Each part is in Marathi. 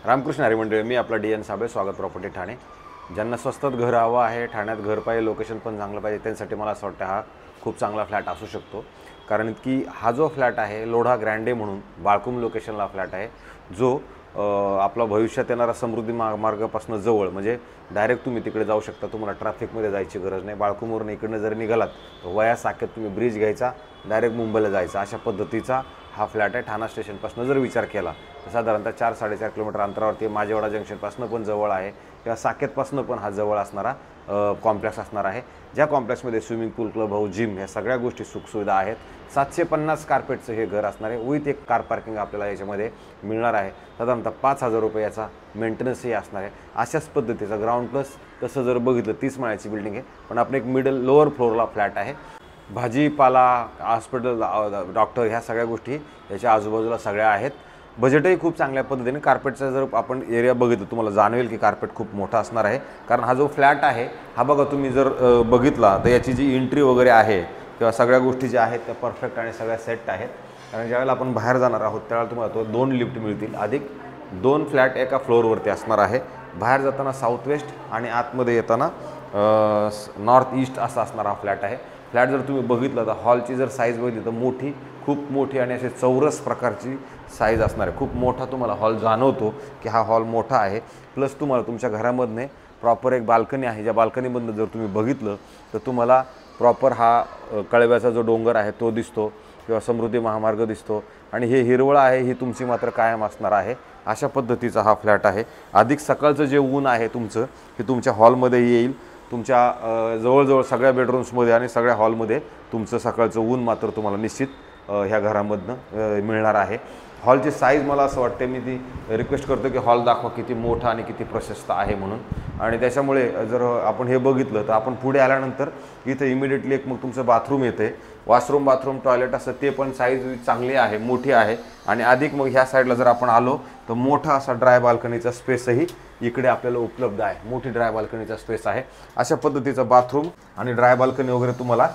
रामकृष्ण हरी मंडळी, मी आपला डी एन साबळे, स्वागत प्रॉपर्टी ठाणे। ज्यांना स्वस्तात घर हवं आहे, ठाण्यात घर पाहिजे, लोकेशन पण चांगलं पाहिजे, त्यांच्यासाठी मला असं वाटतं हा खूप चांगला फ्लॅट असू शकतो। कारण की हा जो फ्लॅट आहे लोढा ग्रँडे म्हणून बाळकुम लोकेशनला फ्लॅट आहे, जो आपला भविष्यात येणारा समृद्धी मार्गापासून जवळ, म्हणजे डायरेक्ट तुम्ही तिकडे जाऊ शकता, तुम्हाला ट्रॅफिकमध्ये जायची गरज नाही। बाळकुमवरून इकडनं जर निघालात तर वया साकेत तुम्ही ब्रिज घ्यायचा, डायरेक्ट मुंबईला जायचं, अशा पद्धतीचा हा फ्लॅट आहे। ठाणा स्टेशनपासून जर विचार केला तर साधारणतः 4-4.5 किलोमीटर अंतरावरती माजेवाडा जंक्शनपासून पण जवळ आहे, किंवा साकेतपासून पण हा जवळ असणारा कॉम्प्लेक्स असणार आहे। ज्या कॉम्प्लेक्समध्ये स्विमिंग पूल, क्लब हाऊस, जिम ह्या सगळ्या गोष्टी सुखसुविधा आहेत। 750 कार्पेटचं हे घर असणार आहे, विथ एक कार पार्किंग आपल्याला याच्यामध्ये मिळणार आहे। साधारणतः 5,000 रुपये याचा मेंटेनन्सही असणार आहे। अशाच पद्धतीचा ग्राउंड प्लस तसं जर बघितलं 30 माळ्याची बिल्डिंग आहे, पण आपण एक मिडल लोअर फ्लोअरला फ्लॅट आहे। भाजीपाला, हॉस्पिटल, डॉक्टर ह्या सगळ्या गोष्टी याच्या आजूबाजूला सगळ्या आहेत। बजेटही खूप चांगल्या पद्धतीने, कार्पेटचा जर आपण एरिया बघितलं तुम्हाला जाणवेल की कार्पेट खूप मोठा असणार आहे। कारण हा जो फ्लॅट आहे हा बघा तुम्ही जर बघितला तर याची जी एंट्री वगैरे आहे किंवा सगळ्या गोष्टी ज्या आहेत त्या परफेक्ट आणि सगळ्या सेट आहेत। कारण ज्यावेळेला आपण बाहेर जाणार आहोत त्यावेळेला तुम्हाला 2 लिफ्ट मिळतील, अधिक 2 फ्लॅट एका फ्लोअरवरती असणार आहे। बाहेर जाताना साऊथ वेस्ट आणि आतमध्ये येताना नॉर्थ ईस्ट असा असणारा हा फ्लॅट आहे। फ्लॅट जर तुम्ही बघितलं तर हॉलची जर साईज बघितली तर मोठी, खूप मोठी आणि असे चौरस प्रकारची साईज असणार आहे। खूप मोठा तुम्हाला हॉल जाणवतो की हा हॉल मोठा आहे। प्लस तुम्हाला तुमच्या घरामधने प्रॉपर एक बाल्कनी आहे, ज्या बाल्कनीमधनं जर तुम्ही बघितलं तर तुम्हाला प्रॉपर हा कळव्याचा जो डोंगर आहे तो दिसतो, किंवा समृद्धी महामार्ग दिसतो, आणि हे हिरवळ आहे ही तुमची मात्र कायम असणार आहे। अशा पद्धतीचा हा फ्लॅट आहे। अधिक सकाळचं जे ऊन आहे तुमचं हे तुमच्या हॉलमध्ये येईल, तुमच्या जवळजवळ सगळ्या बेडरूम्समध्ये आणि सगळ्या हॉलमध्ये तुमचं सकाळचं ऊन मात्र तुम्हाला निश्चित ह्या घरामधनं मिळणार आहे। हॉलची साईज मला असं वाटते, मी ती रिक्वेस्ट करतो की हॉल दाखवा किती मोठा आणि किती प्रशस्त आहे म्हणून। आणि त्याच्यामुळे जर आपण हे बघितलं तर आपण पुढे आल्यानंतर इथे इमिडिएटली एक मग तुमचं बाथरूम येते, वॉशरूम, बाथरूम, टॉयलेट असं ते पण साईज चांगली आहे, मोठी आहे। आणि अधिक मग ह्या साईडला जर आपण आलो तर मोठा असा ड्राय बाल्कनीचा स्पेसही इकडे आपल्याला उपलब्ध आहे, मोठी ड्राय बाल्कनीचा स्पेस आहे। अशा पद्धतीचा बाथरूम आणि ड्राय बाल्कनी वगैरे तुम्हाला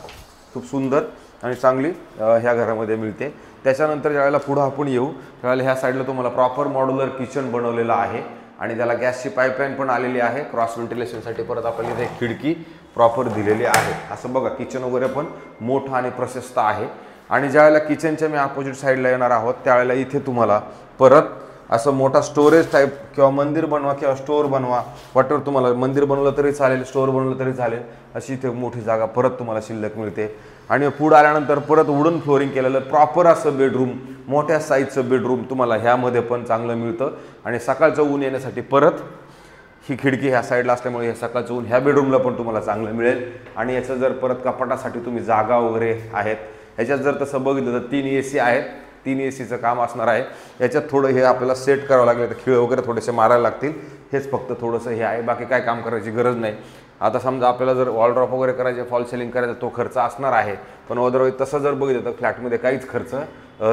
खूप सुंदर आणि चांगली ह्या घरामध्ये मिळते। त्याच्यानंतर ज्यावेळेला पुढं आपण येऊ त्यावेळेला ह्या साईडला तुम्हाला प्रॉपर मॉड्युलर किचन बनवलेलं आहे, आणि त्याला गॅसची पाईपलाईन पण आलेली आहे। क्रॉस व्हेंटिलेशनसाठी परत आपल्याला इथे खिडकी प्रॉपर दिलेली आहे। असं बघा किचन वगैरे पण मोठं आणि प्रशस्त आहे। आणि ज्यावेळेला किचनच्या मी अपोजिट साईडला येणार आहोत त्यावेळेला इथे तुम्हाला परत असं मोठा स्टोरेज टाईप, किंवा मंदिर बनवा किंवा स्टोअर बनवा, वाटेवर तुम्हाला मंदिर बनवलं तरी चालेल, स्टोअर बनवलं तरी चालेल, अशी इथे मोठी जागा परत तुम्हाला शिल्लक मिळते। आणि पुढे आल्यानंतर परत वुडन फ्लोरिंग केलेलं प्रॉपर असं बेडरूम, मोठ्या साईजचं बेडरूम तुम्हाला ह्यामध्ये पण चांगलं मिळतं। आणि सकाळचं ऊन येण्यासाठी परत ही खिडकी ह्या साईडला असल्यामुळे हे सकाळचं ऊन ह्या बेडरूमला पण तुम्हाला चांगलं मिळेल। आणि याचं जर परत कपाटासाठी तुम्ही जागा वगैरे आहेत, ह्याच्यात जर तसं बघितलं तर 3 AC आहेत, 3 ACचं काम असणार आहे। याच्यात थोडं हे आपल्याला सेट करावं लागेल, तर खिळ वगैरे थोडेसे मारायला लागतील, हेच फक्त थोडंसं हे आहे, बाकी काय काम करायची गरज नाही। आता समजा आपल्याला जर वॉल ड्रॉप वगैरे करायचे, फॉल सेलिंग करायचं, तो खर्च असणार आहे, पण अदरवाईज तसं जर बघितलं तर फ्लॅटमध्ये काहीच खर्च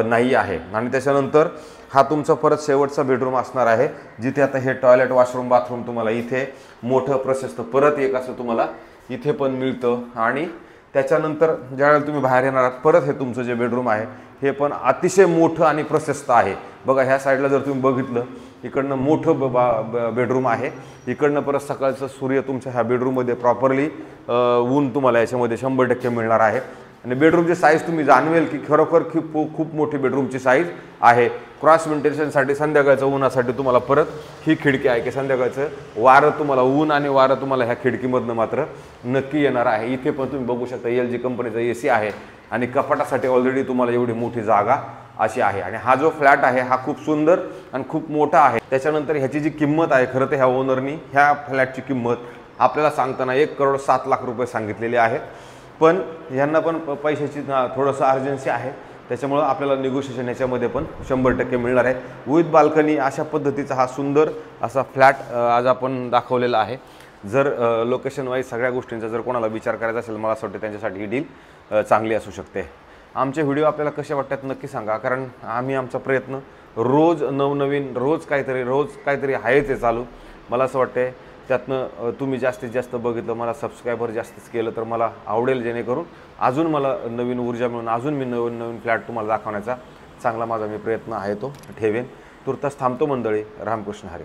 नाही आहे। आणि त्याच्यानंतर हा तुमचा परत शेवटचा बेडरूम असणार आहे, जिथे आता हे टॉयलेट, वॉशरूम, बाथरूम तुम्हाला इथे मोठं प्रशस्त परत एक असं तुम्हाला इथे पण मिळतं। आणि त्याच्यानंतर ज्यावेळेला तुम्ही बाहेर येणार आहात परत हे तुमचं जे बेडरूम आहे हे पण अतिशय मोठं आणि प्रशस्त आहे। बघा ह्या साईडला जर तुम्ही बघितलं इकडनं मोठं बेडरूम आहे, इकडनं परत सकाळचं सूर्य तुमच्या ह्या बेडरूममध्ये प्रॉपरली ऊन तुम्हाला याच्यामध्ये 100% मिळणार आहे। आणि बेडरूमची साईज तुम्ही जाणवेल की खरोखर खूप मोठी बेडरूमची साईज आहे। क्रॉस व्हेंटिलेशनसाठी, संध्याकाळचं ऊनासाठी तुम्हाला परत ही खिडकी आहे की संध्याकाळचं वारं तुम्हाला, ऊन आणि वारं तुम्हाला ह्या खिडकीमधनं मात्र नक्की येणार आहे। इथे पण तुम्ही बघू शकता LG कंपनीचा AC आहे, आणि कपाटासाठी ऑलरेडी तुम्हाला एवढी मोठी जागा अशी आहे। आणि हा जो फ्लॅट आहे हा खूप सुंदर आणि खूप मोठा आहे। त्याच्यानंतर ह्याची जी किंमत आहे, खरं तर ह्या ओनरनी ह्या फ्लॅटची किंमत आपल्याला सांगताना 1,07,00,000 रुपये सांगितलेली आहे, पण यांना पण पैशाची थोडंसं अर्जन्सी आहे, त्याच्यामुळं आपल्याला निगोशिएशन याच्यामध्ये पण 100% मिळणार आहे। विथ बाल्कनी अशा पद्धतीचा हा सुंदर असा फ्लॅट आज आपण दाखवलेला आहे। जर लोकेशन वाईज सगळ्या गोष्टींचा जर कोणाला विचार करायचा असेल, मला असं वाटतं त्यांच्यासाठी ही डील चांगली असू शकते। आमचे व्हिडिओ आपल्याला कसे वाटतात नक्की सांगा, कारण आम्ही आमचा प्रयत्न रोज नवनवीन, रोज काहीतरी आहेच आहे चालू। मला असं वाटतं त्यातनं तुम्ही जास्तीत जास्त बघितलं, मला सबस्क्रायबर जास्तीच केलं तर मला आवडेल, जेणेकरून अजून मला नवीन ऊर्जा मिळून अजून मी नवीन फ्लॅट तुम्हाला दाखवण्याचा चांगला माझा प्रयत्न आहे तो ठेवेन। तुर्तास थांबतो मंडळी. रामकृष्ण हरी.